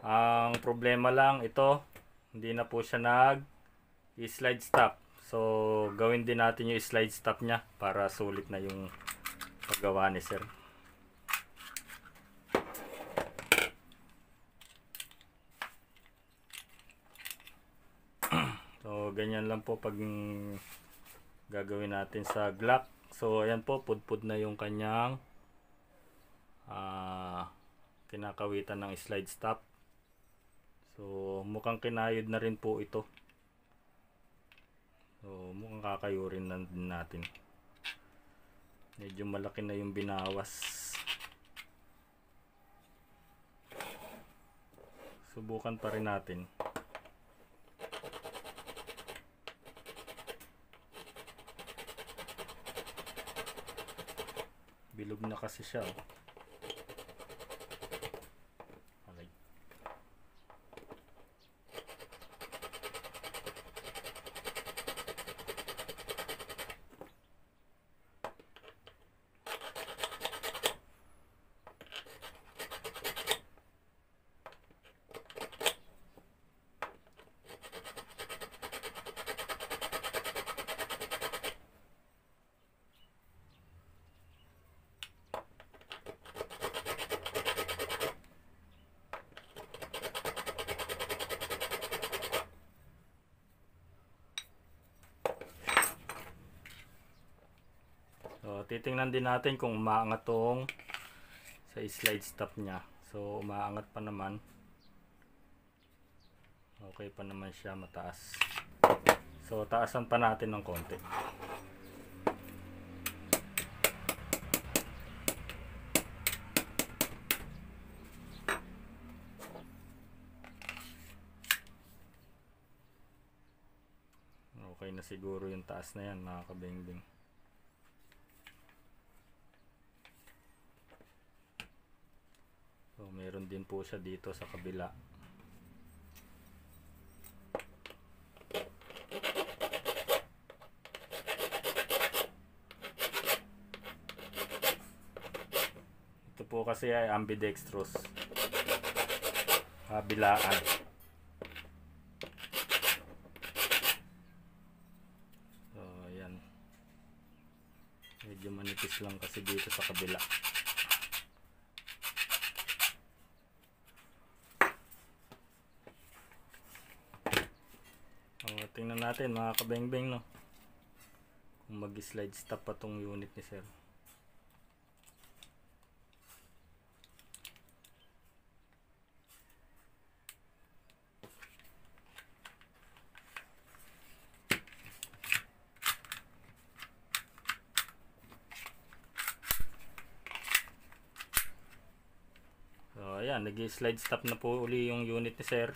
Ang problema lang ito, hindi na po siya nag-slide stop. So, gawin din natin yung slide stop niya para sulit na yung paggawa ni sir. So, ganyan lang po pag gagawin natin sa Glock. So, ayan po, pudpud na yung kanyang kinakawitan ng slide stop. So, mukhang kinayod na rin po ito. So, mukhang kakayurin na din natin. Medyo malaki na yung binawas. Subukan pa rin natin. Bilog na kasi siya. Alay. So, titingnan din natin kung umaangat tong sa slide stop niya. So, umaangat pa naman. Okay pa naman siya, mataas. So, taasan pa natin ng konti. Okay na siguro yung taas na yan, mga kabingbing. So, meron din po siya dito sa kabila. Ito po kasi ay ambidextrous. Kabilaan. So, ayan. Medyo manipis lang kasi dito sa kabila. Tingnan natin mga kabengbeng, no, kung mag-slide stop pa tong unit ni sir. So ayan, nag-slide stop na po uli yung unit ni sir.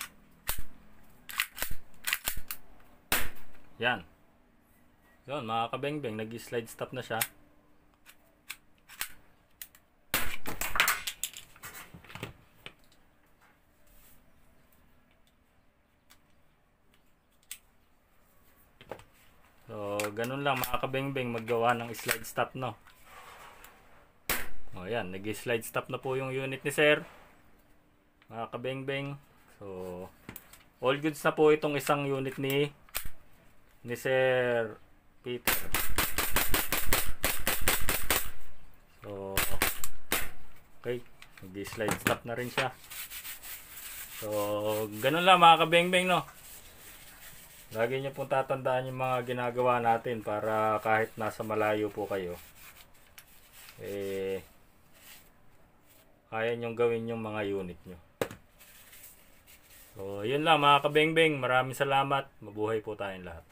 Yan. Yun, mga kabengbeng, nag-slide stop na siya. So, ganun lang mga kabengbeng maggawa ng slide stop, no. O yan, nag-slide stop na po yung unit ni sir. Mga kabengbeng. So, all goods na po itong isang unit ni Sir Peter. So, okay, nag-slide stop na rin siya. So, ganun lang mga kabengbeng, no. Lagi nyo pong tatandaan yung mga ginagawa natin para kahit nasa malayo po kayo, kaya nyong gawin yung mga unit nyo. So, yun lang mga kabengbeng. Maraming salamat. Mabuhay po tayong lahat.